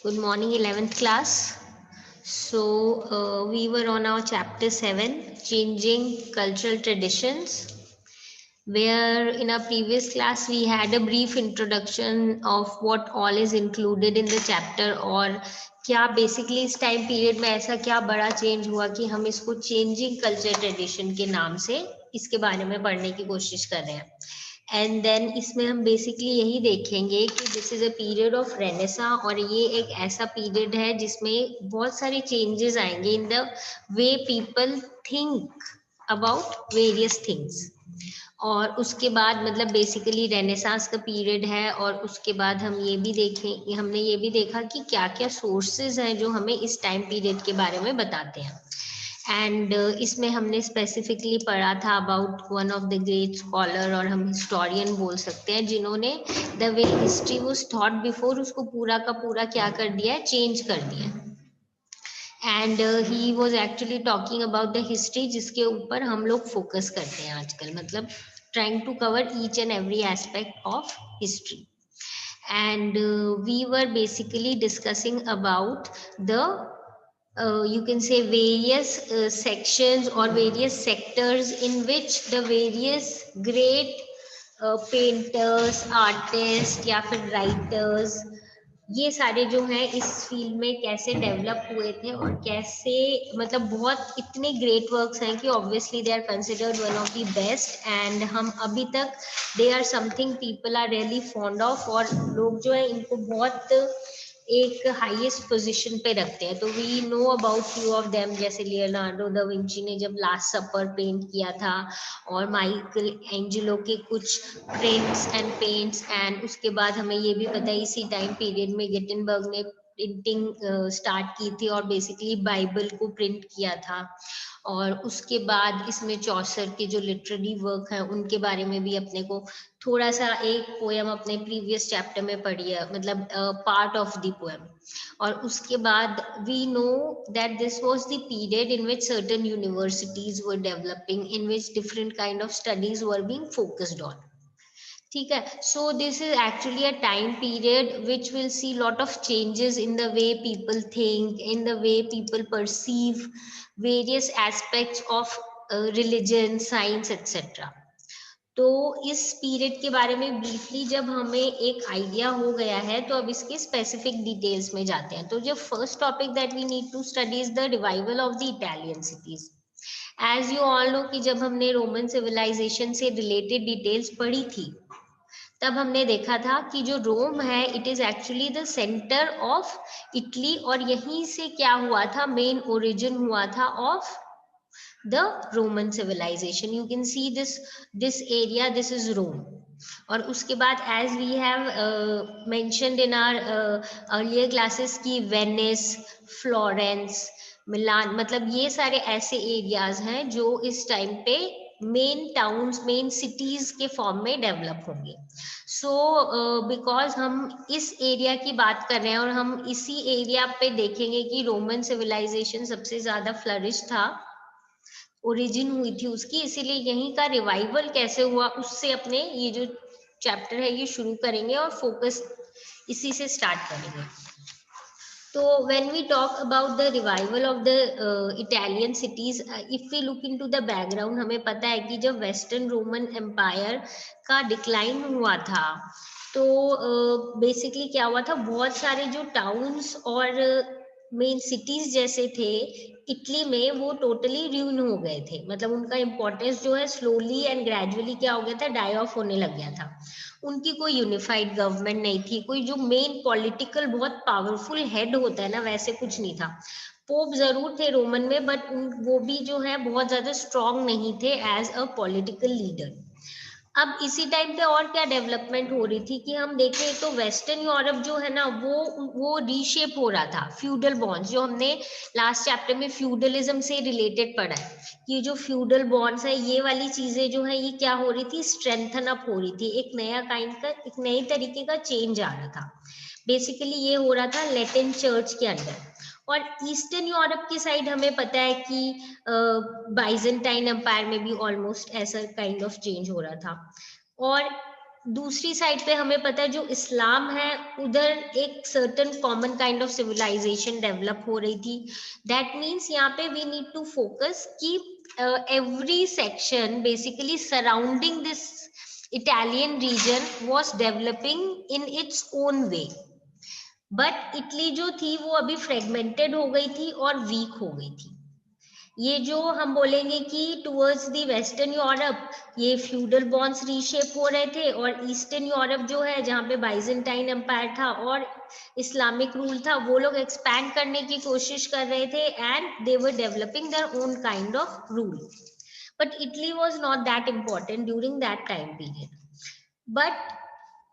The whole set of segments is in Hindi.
Good morning, 11th class. So, we were on our chapter 7, Changing Cultural Traditions, where in our previous class we had a brief introduction of what all is included in the chapter और क्या बेसिकली इस टाइम पीरियड में ऐसा क्या बड़ा चेंज हुआ कि हम इसको चेंजिंग कल्चर ट्रेडिशन के नाम से इसके बारे में पढ़ने की कोशिश कर रहे हैं. एंड देन इसमें हम बेसिकली यही देखेंगे कि this is a period of Renaissance और ये एक ऐसा पीरियड है जिसमें बहुत सारे चेंजेस आएंगे इन the way people think about various things. और उसके बाद मतलब बेसिकली रेनेसांस का पीरियड है और उसके बाद हमने ये भी देखा कि क्या क्या सोर्सेज हैं जो हमें इस टाइम पीरियड के बारे में बताते हैं. एंड इसमें हमने स्पेसिफिकली पढ़ा था about one of the great scholar और हम हिस्टोरियन बोल सकते हैं जिन्होंने the way history was thought before उसको पूरा का पूरा क्या कर दिया है, चेंज कर दिया है. And he was actually talking about the history जिसके ऊपर हम लोग फोकस करते हैं आजकल, मतलब trying to cover each and every aspect of history. And we were basically discussing about the you can say various sections or various sectors in which the various great painters, artists या फिर writers ये सारे जो हैं इस फील्ड में कैसे डेवलप हुए थे और कैसे मतलब बहुत इतने ग्रेट वर्क्स हैं कि obviously they are considered one of the best and हम अभी तक they are something people are really fond of और लोग जो है इनको बहुत एक हाईएस्ट पोजीशन पे रखते हैं. तो we know about few of them जैसे लियोनार्डो दा विंची ने जब लास्ट सपर पेंट किया था और माइकल एंजेलो के कुछ प्रिंट्स एंड पेंट्स. एंड उसके बाद हमें ये भी पता है इसी टाइम पीरियड में गिटनबर्ग ने प्रिंटिंग स्टार्ट की थी और बेसिकली बाइबल को प्रिंट किया था. और उसके बाद इसमें चौसर के जो लिटरेरी वर्क है उनके बारे में भी अपने को थोड़ा सा एक पोएम अपने प्रीवियस चैप्टर में पढ़ी है, मतलब पार्ट ऑफ द पोएम. और उसके बाद we know that this was the period in which certain universities were developing in which different kind of studies were being focused on. ठीक है. So this is actually a time period which will see lot of changes in the way people think, in the way people perceive various aspects of religion, science etcetera. तो इस पीरियड के बारे में ब्रीफली जब हमें एक आइडिया हो गया है तो अब इसके स्पेसिफिक डिटेल्स में जाते हैं. तो जो first topic that we need to study is the revival of the Italian cities. As you all know कि जब हमने रोमन सिविलाइजेशन से रिलेटेड डिटेल्स पढ़ी थी तब हमने देखा था कि जो रोम है it is actually the centre of Italy और यहीं से क्या हुआ था, मेन ओरिजिन हुआ था of the Roman civilization. You can see this area, this is Rome. और उसके बाद as we have mentioned in our earlier classes की वेनिस, फ्लोरेंस, मिलान, मतलब ये सारे ऐसे एरियाज हैं जो इस टाइम पे मेन टाउन्स, मेन सिटीज के फॉर्म में डेवलप होंगे. सो बिकॉज हम इस एरिया की बात कर रहे हैं और हम इसी एरिया पे देखेंगे कि रोमन सिविलाइजेशन सबसे ज्यादा फ्लरिश था, ओरिजिन हुई थी उसकी, इसीलिए यहीं का रिवाइवल कैसे हुआ उससे अपने ये जो चैप्टर है ये शुरू करेंगे और फोकस इसी से स्टार्ट करेंगे. तो when we talk about the revival of the Italian cities, if we look into the background, हमें पता है कि जब वेस्टर्न रोमन एम्पायर का डिक्लाइन हुआ था तो बेसिकली क्या हुआ था, बहुत सारे जो टाउन्स और मेन सिटीज जैसे थे इटली में वो टोटली र्यून हो गए थे, मतलब उनका इंपॉर्टेंस जो है स्लोली एंड ग्रेजुअली क्या हो गया था, डाई ऑफ होने लग गया था. उनकी कोई यूनिफाइड गवर्नमेंट नहीं थी, कोई जो मेन पॉलिटिकल बहुत पावरफुल हेड होता है ना वैसे कुछ नहीं था. पोप जरूर थे रोमन में बट वो भी जो है बहुत ज्यादा स्ट्रॉन्ग नहीं थे एज अ पॉलिटिकल लीडर. अब इसी टाइम पे और क्या डेवलपमेंट हो रही थी कि हम देखें तो वेस्टर्न यूरोप जो है ना वो रीशेप हो रहा था. फ्यूडल बॉन्ड्स जो हमने लास्ट चैप्टर में फ्यूडलिज्म से रिलेटेड पढ़ा है कि जो फ्यूडल बॉन्ड्स है ये वाली चीजें जो है ये क्या हो रही थी, स्ट्रेंथन अप हो रही थी, एक नया काइंड का, एक नई तरीके का चेंज आ रहा था. बेसिकली ये हो रहा था लैटिन चर्च के अंदर. और ईस्टर्न यूरोप की साइड हमें पता है कि बाइजेंटाइन एम्पायर में भी ऑलमोस्ट ऐसा काइंड ऑफ चेंज हो रहा था. और दूसरी साइड पे हमें पता है जो इस्लाम है उधर एक certain common kind of civilisation develop हो रही थी. दैट मीन्स यहाँ पे वी नीड टू फोकस कि every section basically surrounding this Italian region was developing in its own way. But Italy जो थी वो अभी फ्रेगमेंटेड हो गई थी और वीक हो गई थी. ये जो हम बोलेंगे कि टुवर्ड्स द वेस्टर्न यूरोप ये फ्यूडल बॉन्ड्स रीशेप हो रहे थे, और ईस्टर्न यूरोप जो है जहाँ पे बाइजेंटाइन एम्पायर था और इस्लामिक रूल था, वो लोग एक्सपैंड करने की कोशिश कर रहे थे and they were developing their own kind of rule. But Italy was not that important during that time period. But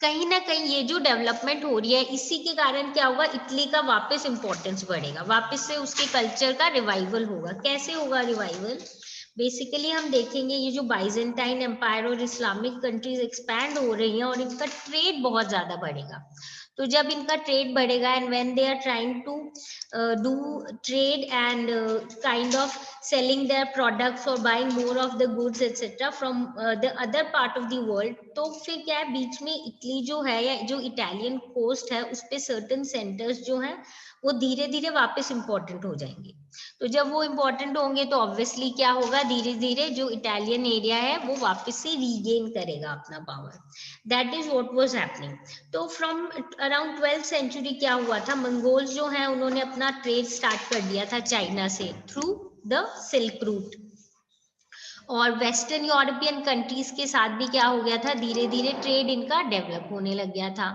कहीं ना कहीं ये जो डेवलपमेंट हो रही है इसी के कारण क्या होगा, इटली का वापस इंपॉर्टेंस बढ़ेगा, वापस से उसके कल्चर का रिवाइवल होगा. कैसे होगा रिवाइवल? बेसिकली हम देखेंगे ये जो बाइजेंटाइन एम्पायर और इस्लामिक कंट्रीज एक्सपैंड हो रही हैं और इनका ट्रेड बहुत ज्यादा बढ़ेगा. तो जब इनका ट्रेड बढ़ेगा and when they are trying to do trade and kind of selling their products or buying more of the goods etc from the other part of the world, तो फिर क्या है बीच में इटली जो है या जो इटालियन कोस्ट है उस पे सर्टेन सेंटर्स जो हैं वो धीरे धीरे वापस इंपॉर्टेंट हो जाएंगे. तो जब वो इंपॉर्टेंट होंगे तो ऑब्वियसली क्या होगा, धीरे धीरे जो इटालियन एरिया है वो वापस से रीगेन करेगा अपना power. That is what was happening. तो फ्रॉम अराउंड 12th सेंचुरी क्या हुआ था, मंगोल्स जो हैं उन्होंने अपना ट्रेड स्टार्ट कर दिया था चाइना से थ्रू द सिल्क रूट, और वेस्टर्न यूरोपियन कंट्रीज के साथ भी क्या हो गया था, धीरे धीरे ट्रेड इनका डेवलप होने लग गया था.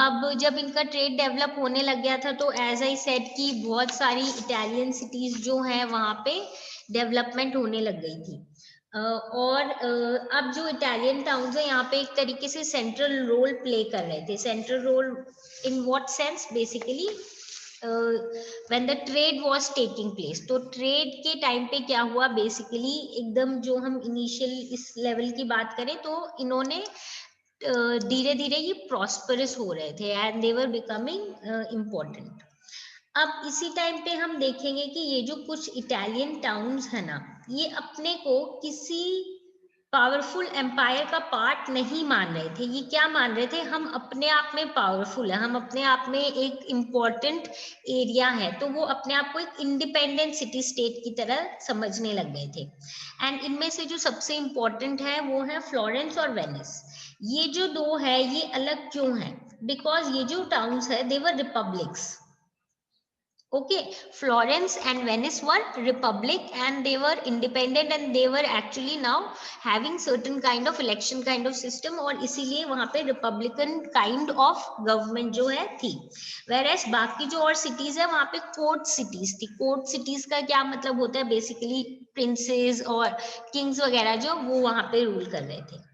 अब जब इनका ट्रेड डेवलप होने लग गया था तो एज आई सेड कि बहुत सारी इटालियन सिटीज जो हैं वहाँ पे डेवलपमेंट होने लग गई थी. और अब जो इटालियन टाउन्स है यहाँ पे एक तरीके से सेंट्रल रोल प्ले कर रहे थे. Central role in what sense, basically when the trade was taking place. तो ट्रेड के टाइम पे क्या हुआ, बेसिकली एकदम जो हम इनिशियल इस लेवल की बात करें तो इन्होंने धीरे धीरे ये प्रॉस्परस हो रहे थे and they were becoming important. अब इसी टाइम पे हम देखेंगे कि ये जो कुछ इटालियन टाउन्स है ना, ये अपने को किसी पावरफुल एम्पायर का पार्ट नहीं मान रहे थे. ये क्या मान रहे थे, हम अपने आप में पावरफुल है, हम अपने आप में एक इम्पोर्टेंट एरिया है, तो वो अपने आप को एक इंडिपेंडेंट सिटी स्टेट की तरह समझने लग गए थे. एंड इनमें से जो सबसे इम्पोर्टेंट है वो है फ्लोरेंस और वेनिस. ये जो दो है ये अलग क्यों है, बिकॉज ये जो टाउन्स है they were republics. Okay, Florence and Venice were republic and they were independent and they were actually now having certain kind of election kind of system, और इसीलिए वहाँ पे republican kind of government जो है थी. Whereas बाकी जो और cities है वहाँ पे court cities थी. court cities का क्या मतलब होता है, basically princes और kings वगैरह जो वो वहाँ पे रूल कर रहे थे.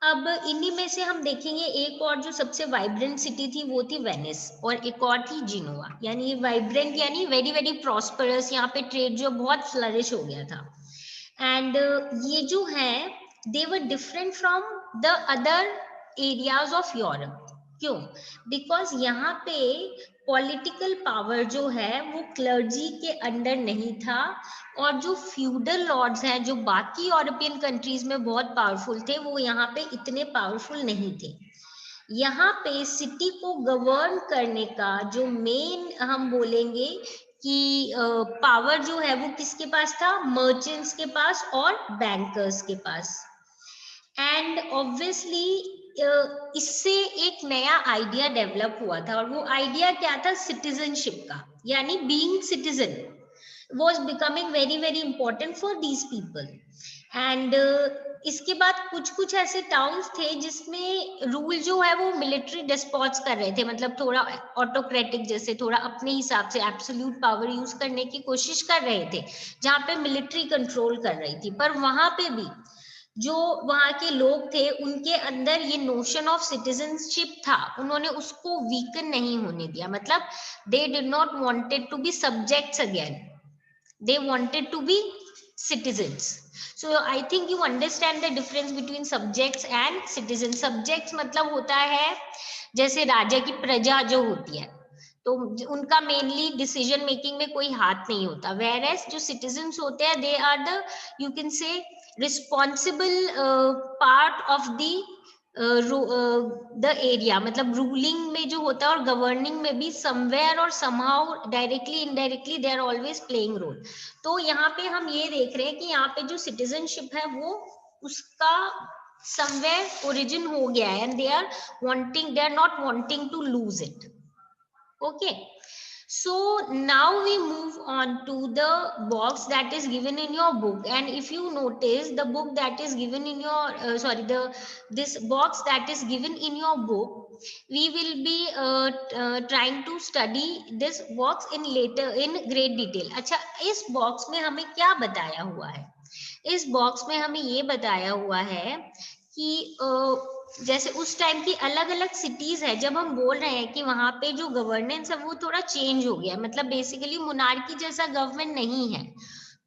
अब इन्हीं में से हम देखेंगे एक और जो सबसे वाइब्रेंट सिटी थी वो थी वेनिस, और एक और थी जिनोवा. यानी वाइब्रेंट यानी वेरी वेरी प्रॉस्परस, यहाँ पे ट्रेड जो बहुत फ्लरिश हो गया था. एंड ये जो है they were different from the other areas of Europe. क्यों? बिकॉज यहाँ पे पॉलिटिकल पावर जो है वो क्लर्जी के अंडर नहीं था, और जो फ्यूडल लॉर्ड्स हैं जो बाकी यूरोपियन कंट्रीज में बहुत पावरफुल थे वो यहाँ पे इतने पावरफुल नहीं थे. यहाँ पे सिटी को गवर्न करने का जो मेन हम बोलेंगे कि पावर जो है वो किसके पास था, मर्चेंट्स के पास और बैंकर्स के पास. एंड ऑब्वियसली इससे एक नया आइडिया डेवलप हुआ था, और वो आइडिया क्या था, सिटीजनशिप का. यानी being citizen was becoming very very important for these people. and इसके बाद कुछ कुछ ऐसे टाउन्स थे जिसमें रूल जो है वो मिलिट्री डिस्पॉट्स कर रहे थे, मतलब थोड़ा ऑटोक्रेटिक जैसे, थोड़ा अपने हिसाब से एब्सोल्यूट पावर यूज करने की कोशिश कर रहे थे, जहाँ पे मिलिट्री कंट्रोल कर रही थी. पर वहां पे भी जो वहां के लोग थे उनके अंदर ये नोशन ऑफ सिटीजनशिप था, उन्होंने उसको वीकन नहीं होने दिया. मतलब they did not wanted to be subjects again, they wanted to be citizens. So I think you understand the difference between subjects and citizens. subjects मतलब होता है जैसे राजा की प्रजा जो होती है, तो उनका मेनली डिसीजन मेकिंग में कोई हाथ नहीं होता. whereas जो citizens होते हैं they are the, you can say, responsible part of the the area, मतलब रूलिंग में जो होता है और गवर्निंग में भी समवेयर और somehow directly indirectly they are always playing role. तो यहाँ पे हम ये देख रहे हैं कि यहाँ पे जो सिटीजनशिप है वो उसका समवेयर ओरिजिन हो गया है and they are not wanting to lose it. Okay, so now we move on to the box that is given in your book, and if you notice the book that is given in your this box that is given in your book, we will be trying to study this box in later in great detail. अच्छा, इस box में हमें क्या बताया हुआ है? इस बॉक्स में हमें ये बताया हुआ है कि जैसे उस टाइम की अलग अलग सिटीज है, जब हम बोल रहे हैं कि वहां पे जो गवर्नेंस है वो थोड़ा चेंज हो गया, मतलब बेसिकली मोनार्की जैसा गवर्नमेंट नहीं है।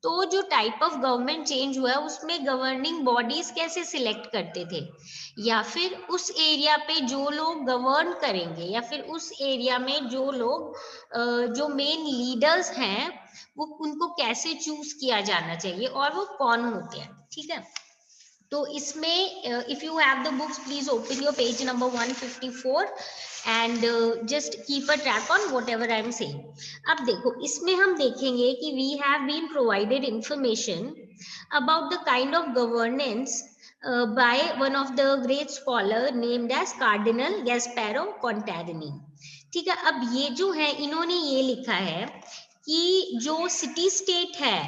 तो जो टाइप ऑफ गवर्नमेंट चेंज हुआ है उसमें गवर्निंग बॉडीज कैसे सिलेक्ट करते थे, या फिर उस एरिया पे जो लोग गवर्न करेंगे, या फिर उस एरिया में जो लोग जो मेन लीडर्स हैं वो उनको कैसे चूज किया जाना चाहिए और वो कौन होते हैं। ठीक है, तो इसमें if you have the books please open your page number 154 and just keep a track on whatever I am saying. अब देखो, इसमें हम देखेंगे कि we have been provided information about the kind of governance by one of the great scholar named as Cardinal Gasparo Contarini। ठीक है, अब ये जो है इन्होंने ये लिखा है कि जो सिटी स्टेट है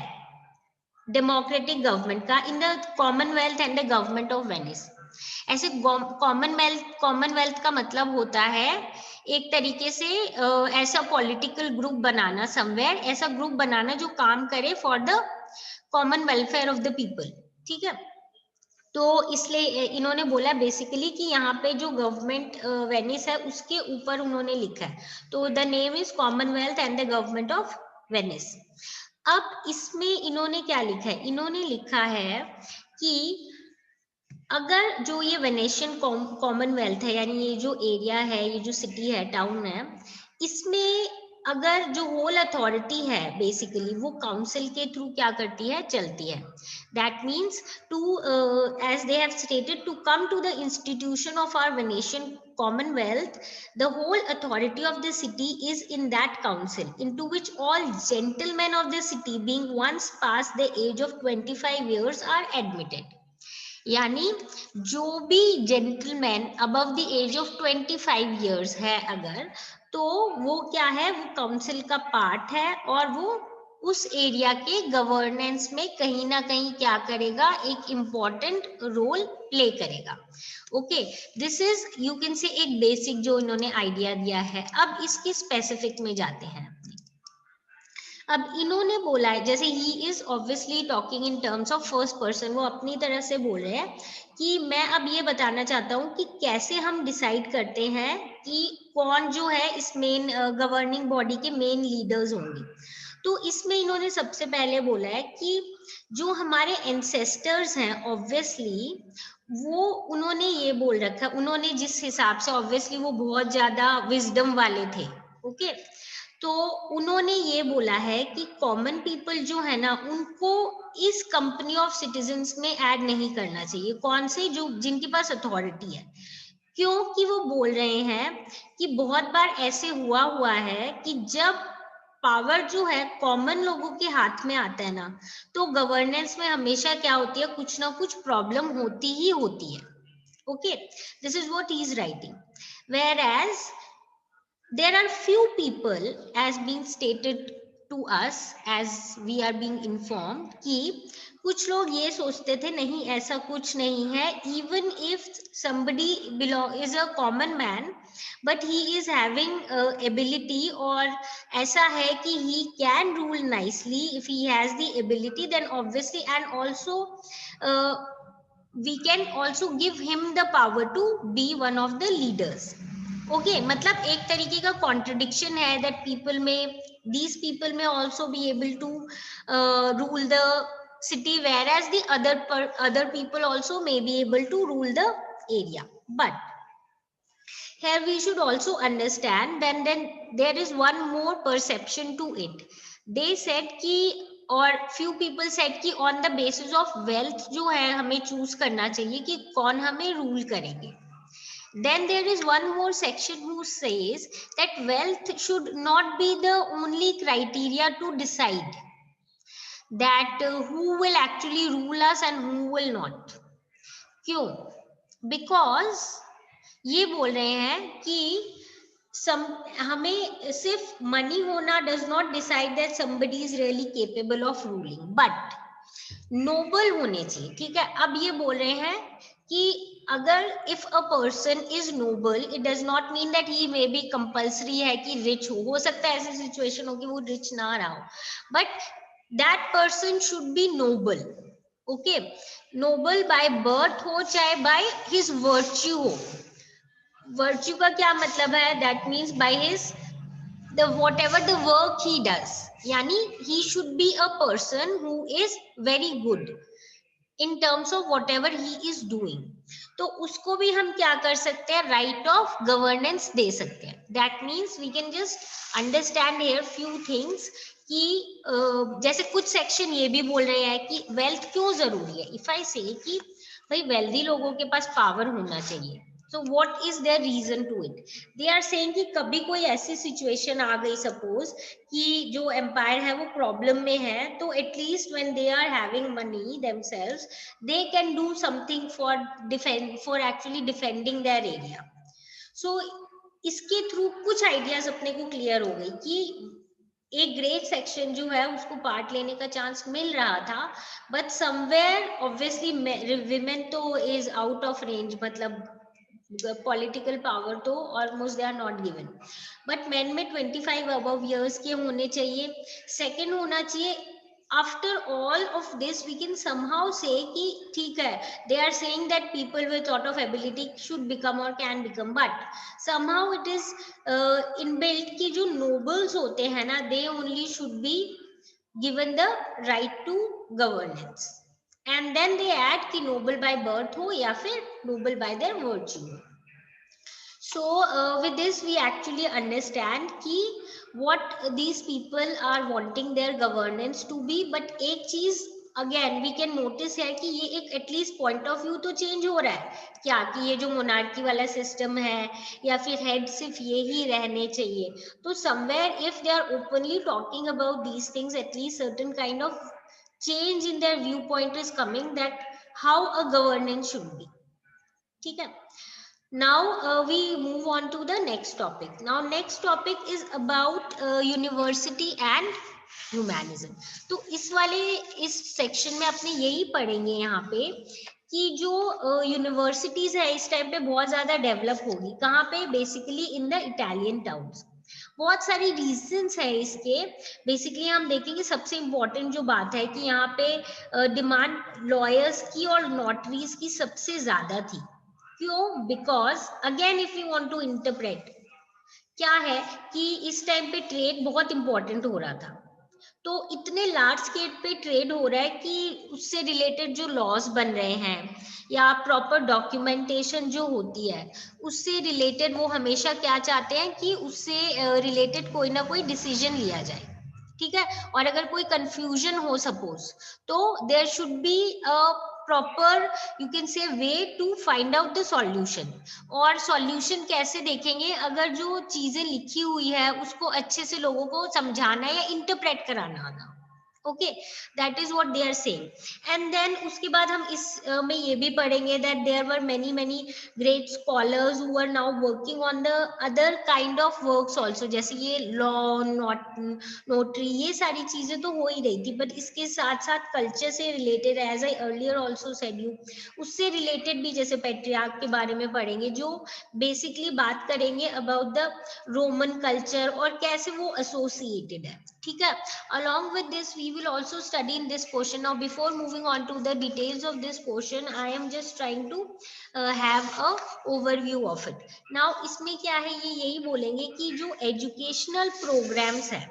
डेमोक्रेटिक गवर्नमेंट का in the Commonwealth and the government of Venice. ऐसे कॉमनवेल्थ का मतलब होता है एक तरीके से ऐसा पॉलिटिकल ग्रुप बनाना, समवेयर ऐसा ग्रुप बनाना जो काम करे for the common welfare of the people. ठीक है, तो इसलिए इन्होंने बोला बेसिकली कि यहाँ पे जो गवर्नमेंट वेनिस है उसके ऊपर उन्होंने लिखा है, तो the name is Commonwealth and the government of Venice. अब इसमें इन्होंने क्या लिखा है, इन्होंने लिखा है कि अगर जो ये वेनेशियन कॉमनवेल्थ है, यानी ये जो एरिया है, ये जो सिटी है, टाउन है, इसमें अगर जो होल अथॉरिटी है बेसिकली वो काउंसिल के थ्रू क्या करती है, चलती है। That means to as they have stated to come to the institution of our Venetian commonwealth, the whole authority of the city is in that council, into which all gentlemen of the city being once past the age of 25 years are admitted। यानी जो भी gentleman above the age of 25 years है अगर, तो वो क्या है, वो काउंसिल का पार्ट है और वो उस एरिया के गवर्नेंस में कहीं ना कहीं क्या करेगा, एक इम्पॉर्टेंट रोल प्ले करेगा। Okay, this is you can से एक बेसिक जो इन्होंने आइडिया दिया है। अब इसके स्पेसिफिक में जाते हैं। अब इन्होंने बोला है, जैसे he is obviously talking in terms of first person, वो अपनी तरह से बोल रहे हैं कि मैं अब ये बताना चाहता हूँ कि कैसे हम डिसाइड करते हैं कि कौन जो है इस मेन गवर्निंग बॉडी के मेन लीडर्स होंगे। तो इसमें इन्होंने सबसे पहले बोला है कि जो हमारे एंसेस्टर्स हैं ऑब्वियसली वो उन्होंने ये बोल रखा, उन्होंने जिस हिसाब से ऑब्वियसली वो बहुत ज्यादा विजडम वाले थे। ओके, तो उन्होंने ये बोला है कि कॉमन पीपल जो है ना उनको इस कंपनी ऑफ सिटीजन्स में ऐड नहीं करना चाहिए। कौन से, जो जिनके पास अथॉरिटी है, क्योंकि वो बोल रहे हैं कि बहुत बार ऐसे हुआ है कि जब पावर जो है कॉमन लोगों के हाथ में आता है ना, तो गवर्नेंस में हमेशा क्या होती है, कुछ ना कुछ प्रॉब्लम होती ही होती है। Okay, this is what he is writing. Whereas there are few people as being stated to us as we are being informed कि कुछ लोग ये सोचते थे नहीं ऐसा कुछ नहीं है, even if somebody is a common man but he is having ability, और ऐसा है कि he can rule nicely if he has the ability, then obviously and also uh, we can also give him the power to be one of the leaders। Okay, मतलब एक तरीके का कॉन्ट्रडिक्शन है दैट पीपल में, दीज पीपल में also be able to rule the city, whereas the other people also may be able to rule the area. But here we should also understand then there is one more perception to it। they said कि, और few people said कि on the basis of wealth जो है हमें चूज करना चाहिए कि कौन हमें रूल करेंगे। Then there is one more section who says that wealth should not be the only criteria to decide that who will actually rule us and who will not. क्यों? Because ये बोल रहे हैं कि सम हमें सिर्फ मनी होना does not decide that somebody is really capable of ruling, but noble होने चाहिए। ठीक है, अब ये बोल रहे हैं कि अगर if a person is noble, it does not mean that he may be compulsory है कि रिच हो सकता है ऐसी सिचुएशन हो कि वो रिच ना रहा हो, but that person should be noble. Okay, noble by birth हो चाहे बाय हिज वर्च्यू हो। वर्च्यू का क्या मतलब है? That means by his the whatever the work he does, yani he should be a person who is very good in terms of whatever he is doing। तो उसको भी हम क्या कर सकते हैं? राइट ऑफ गवर्नेंस दे सकते हैं। That means we can just understand here few things कि जैसे कुछ सेक्शन ये भी बोल रहे हैं कि वेल्थ क्यों जरूरी है। इफ आई से कि भाई वेल्दी लोगों के पास पावर होना चाहिए, so what is their reason to it? they are saying कि कभी कोई ऐसी सिचुएशन आ गई, सपोज कि जो एम्पायर है वो प्रॉब्लम में है, तो at least when they are having money themselves they can do something for defend for actually defending their area। so इसके थ्रू कुछ आइडियाज अपने को क्लियर हो गई कि एक ग्रेट सेक्शन जो है उसको पार्ट लेने का चांस मिल रहा था, बट समवेयर ऑब्वियसली विमेन तो इज आउट ऑफ रेंज, मतलब पॉलिटिकल पावर तो almost they are not given, but man में 25 अबव इयर्स के होने चाहिए। सेकंड होना चाहिए, after all of this we can somehow say कि ठीक है, they are saying that people with lot of ability should become और can become, but somehow it is inbuilt कि जो नोबल्स होते हैं ना, they only should be given the right to governance, and then they add कि नोबल बाय बर्थ हो या फिर noble by their virtue. so with this we actually understand कि what these people are wanting their governance to be, but एक चीज अगेन वी कैन नोटिस है कि ये एक एटलीस्ट पॉइंट ऑफ व्यू तो चेंज हो रहा है क्या, कि ये जो मोनार्की वाला सिस्टम है या फिर हेड सिर्फ ये ही रहने चाहिए, तो somewhere if they are openly talking about these things, at least certain kind of change in their viewpoint is coming that how a governance should be। ठीक है, now we move on to the next topic। now next topic is about university and humanism। तो इस सेक्शन में अपने यही पढ़ेंगे यहाँ पे कि जो यूनिवर्सिटीज है इस टाइम पे बहुत ज्यादा डेवलप होगी। कहाँ पे? Basically in the Italian towns. बहुत सारी रीजंस है इसके। बेसिकली हम देखेंगे सबसे इम्पोर्टेंट जो बात है कि यहाँ पे डिमांड लॉयर्स की और नोटरीज की सबसे ज्यादा थी। क्यों? Because again if you want to interpret, क्या है कि इस टाइम पे ट्रेड बहुत इंपॉर्टेंट हो रहा था, तो इतने लार्ज स्केल पे ट्रेड हो रहा है कि उससे रिलेटेड जो लॉज बन रहे हैं या प्रॉपर डॉक्यूमेंटेशन जो होती है उससे रिलेटेड वो हमेशा क्या चाहते हैं कि उससे रिलेटेड कोई ना कोई डिसीजन लिया जाए। ठीक है, और अगर कोई कंफ्यूजन हो सपोज, तो there should be a proper you can say way to find out the solution. और सॉल्यूशन कैसे देखेंगे? अगर जो चीजें लिखी हुई है उसको अच्छे से लोगों को समझाना या इंटरप्रेट कराना आना। Okay, that is what they are saying. And then उसके बाद हम इस में ये भी पढ़ेंगे that there were many many great scholars who are now working on the other kind of works also, जैसे ये लॉ, नोटरी, ये सारी चीजें तो हो ही रही थी, बट इसके साथ साथ कल्चर से related, as I earlier also said you, उससे रिलेटेड भी जैसे पेट्रियार्क के बारे में पढ़ेंगे जो बेसिकली बात करेंगे अबाउट द रोमन कल्चर और कैसे वो एसोसिएटेड है। ठीक है, along with this we will also study in this portion। now before moving on to the details of this portion, I am just trying to have a overview of it। now इसमें क्या है, ये यही बोलेंगे कि जो एजुकेशनल प्रोग्राम्स है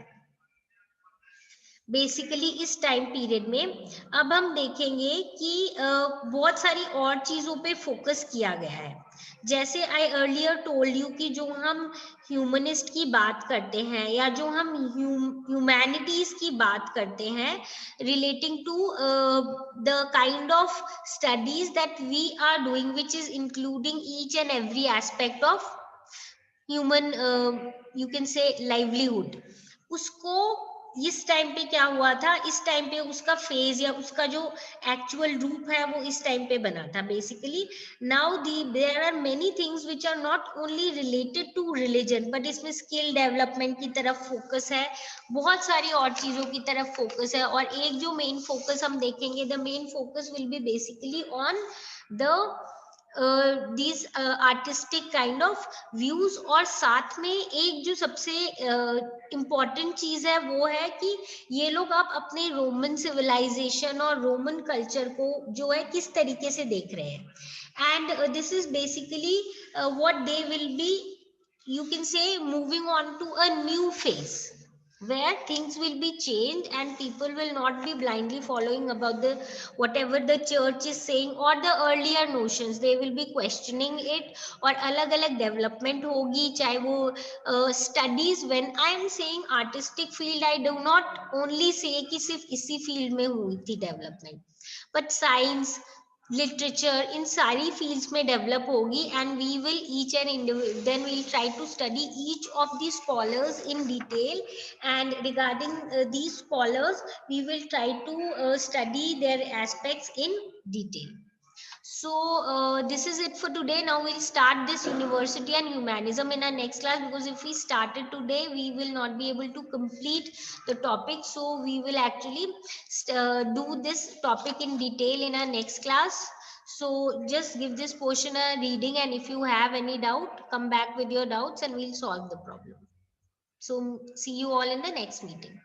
बेसिकली इस टाइम पीरियड में, अब हम देखेंगे कि बहुत सारी और चीजों पे फोकस किया गया है। जैसे आई अर्लियर टोल्ड यू कि जो हम ह्यूमनिस्ट की बात करते हैं या जो हम ह्यूमैनिटीज की बात करते हैं relating to the kind of studies that we are doing which is including each and every aspect of human you can say livelihood, उसको इस टाइम पे क्या हुआ था, इस टाइम पे उसका फेज या उसका जो एक्चुअल रूप है वो इस टाइम पे बना था basically. Now the there are many things which are not only related to religion but इसमें स्किल डेवलपमेंट की तरफ फोकस है, बहुत सारी और चीजों की तरफ फोकस है। और एक जो मेन फोकस हम देखेंगे, the main focus will be basically on the these artistic kind of views। और साथ में एक जो सबसे इम्पॉर्टेंट चीज है वो है कि ये लोग अब अपने रोमन सिविलाइजेशन और रोमन कल्चर को जो है किस तरीके से देख रहे हैं। And this is basically what they will be, you can say, moving on to a new phase where things will be changed and people will not be blindly following about the whatever the church is saying or the earlier notions, they will be questioning it। और अलग अलग डेवलपमेंट होगी, चाहे वो studies, when I am saying artistic field I do not only say कि सिर्फ इसी फील्ड में हुई थी डेवलपमेंट, बट साइंस, लिटरेचर, इन सारी फील्ड्स में डेवलप होगी। And we will each and then we'll try to study each of the scholars in detail. And regarding these scholars we will try to study their aspects in detail। So this is it for today. Now we'll start this university and humanism in our next class, because if we started today we will not be able to complete the topic, so we will actually do this topic in detail in our next class। So just give this portion a reading, and if you have any doubt, come back with your doubts and we'll solve the problem। So see you all in the next meeting.